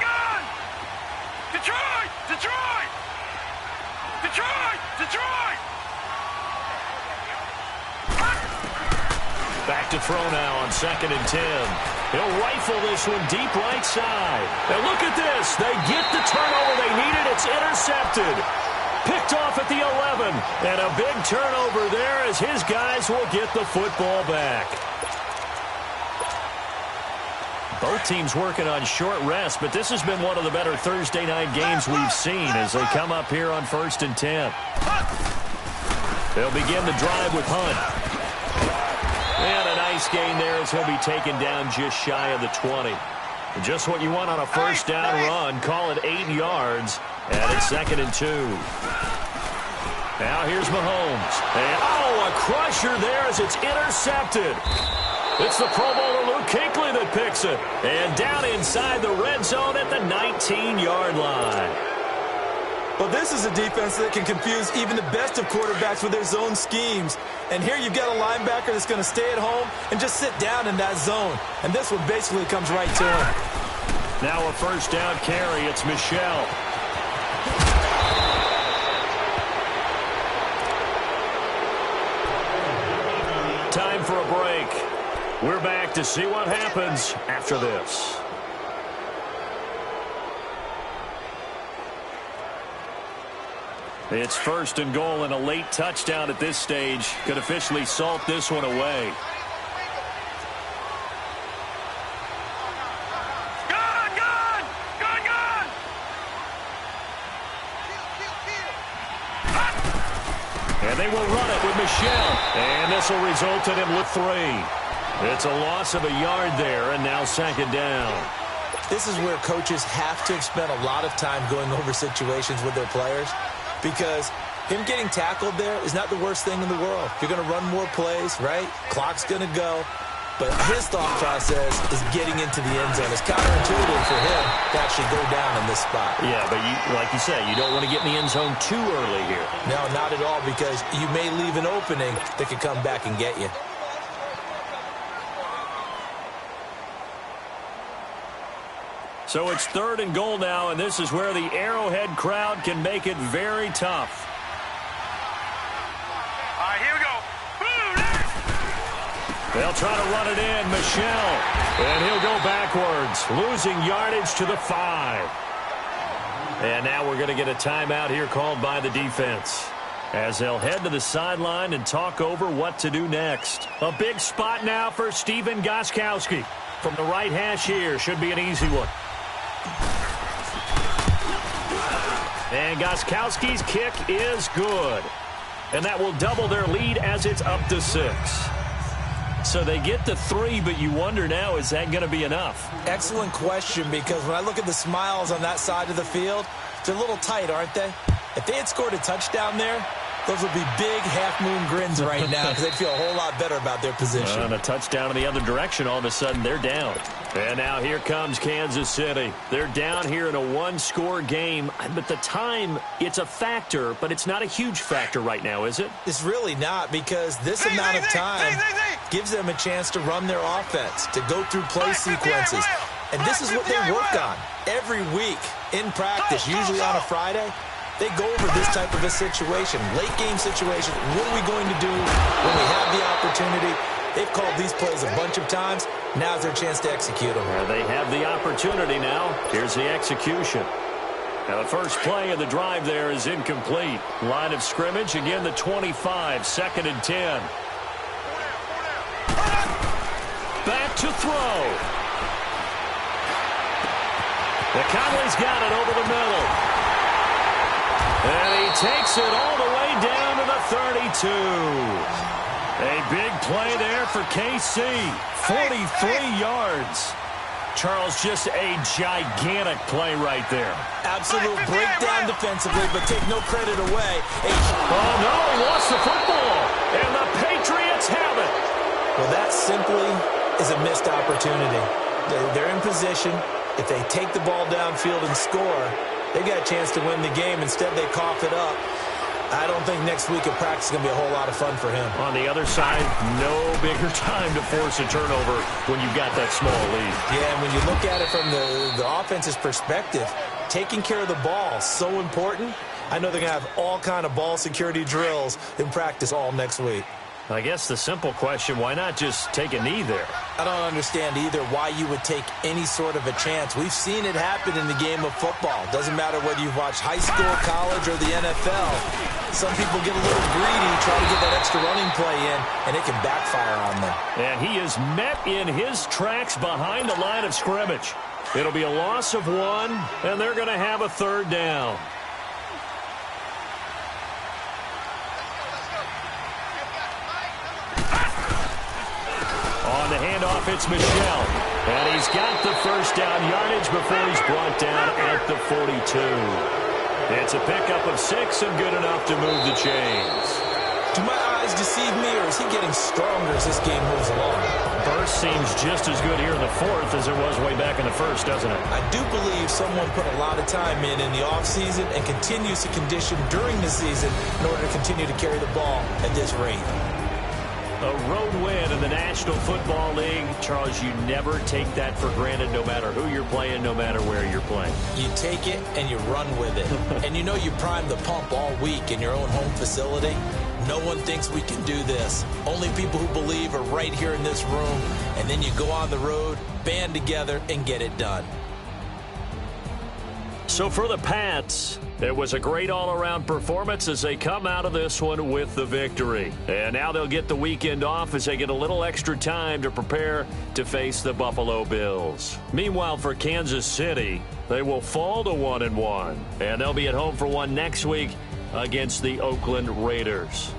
Back to throw now on 2nd and 10. He'll rifle this one deep right side. And look at this. They get the turnover they needed. It's intercepted. Picked off at the 11. And a big turnover there as his guys will get the football back. Both teams working on short rest, but this has been one of the better Thursday night games we've seen as they come up here on 1st and 10. They'll begin the drive with Hunt. And a nice gain there as he'll be taken down just shy of the 20. Just what you want on a first down run. Call it 8 yards. And it's 2nd and 2. Now here's Mahomes. And, a crusher there as it's intercepted. It's the Pro Bowler Luke Kuechly that picks it. And down inside the red zone at the 19-yard line. Well, this is a defense that can confuse even the best of quarterbacks with their zone schemes. And here you've got a linebacker that's going to stay at home and just sit down in that zone. And this one basically comes right to him. Now a first down carry. It's Michel. Time for a break. We're back to see what happens after this. It's 1st and goal, and a late touchdown at this stage could officially salt this one away. And they will run it with Michel. And this will result in him with 3. It's a loss of a yard there, and now 2nd down. This is where coaches have to have spent a lot of time going over situations with their players, because him getting tackled there is not the worst thing in the world. You're going to run more plays, right? Clock's going to go. But his thought process is getting into the end zone. It's counterintuitive for him to actually go down in this spot. Yeah, but like you said, you don't want to get in the end zone too early here. No, not at all, because you may leave an opening that could come back and get you. So it's 3rd and goal now, and this is where the Arrowhead crowd can make it very tough. All right, here we go. They'll try to run it in. Michel. And he'll go backwards, losing yardage to the 5. And now we're going to get a timeout here called by the defense, as they'll head to the sideline and talk over what to do next. A big spot now for Stephen Gostkowski. From the right hash here, should be an easy one. And Gostkowski's kick is good. And that will double their lead as it's up to 6. So they get to 3, but you wonder now, is that going to be enough? Excellent question, because when I look at the smiles on that side of the field, they're a little tight, aren't they? If they had scored a touchdown there, those would be big half-moon grins right now, because they'd feel a whole lot better about their position. And a touchdown in the other direction, all of a sudden they're down. And now here comes Kansas City. They're down here in a 1-score game. But the time, it's a factor, but it's not a huge factor right now, is it? It's really not, because this amount of time gives them a chance to run their offense, to go through play sequences. And this is what they work on every week in practice, usually on a Friday. They go over this type of a situation, late game situation. What are we going to do when we have the opportunity? They've called these plays a bunch of times. Now's their chance to execute them. They have the opportunity now. Here's the execution. Now the first play of the drive there is incomplete. Line of scrimmage, again the 25, 2nd and 10. Back to throw. Conley's got it over the middle. And he takes it all the way down to the 32. A big play there for KC. 43 yards. Charles, just a gigantic play right there. Absolute breakdown defensively, but take no credit away. Oh, no, he lost the football. And the Patriots have it. Well, that simply is a missed opportunity. They're in position. If they take the ball downfield and score, they got a chance to win the game. Instead, they cough it up. I don't think next week of practice is going to be a whole lot of fun for him. On the other side, no bigger time to force a turnover when you've got that small lead. Yeah, and when you look at it from the offense's perspective, taking care of the ball is so important. I know they're going to have all kind of ball security drills in practice all next week. I guess the simple question, why not just take a knee there? I don't understand either why you would take any sort of a chance. We've seen it happen in the game of football. Doesn't matter whether you've watched high school, college, or the NFL. Some people get a little greedy, try to get that extra running play in, and it can backfire on them. And he is met in his tracks behind the line of scrimmage. It'll be a loss of 1, and they're going to have a 3rd down. On the handoff, it's Michel. And he's got the 1st down yardage before he's brought down at the 42. It's a pickup of 6 and good enough to move the chains. Do my eyes deceive me, or is he getting stronger as this game moves along? Burst seems just as good here in the 4th as it was way back in the 1st, doesn't it? I do believe someone put a lot of time in the offseason and continues to condition during the season in order to continue to carry the ball at this rate. A road win in the National Football League. Charles, you never take that for granted, no matter who you're playing, no matter where you're playing. You take it and you run with it. And you know you prime the pump all week in your own home facility. No one thinks we can do this. Only people who believe are right here in this room. And then you go on the road, band together, and get it done. So for the Pats, it was a great all-around performance as they come out of this one with the victory. And now they'll get the weekend off as they get a little extra time to prepare to face the Buffalo Bills. Meanwhile, for Kansas City, they will fall to 1-1. And they'll be at home for one next week against the Oakland Raiders.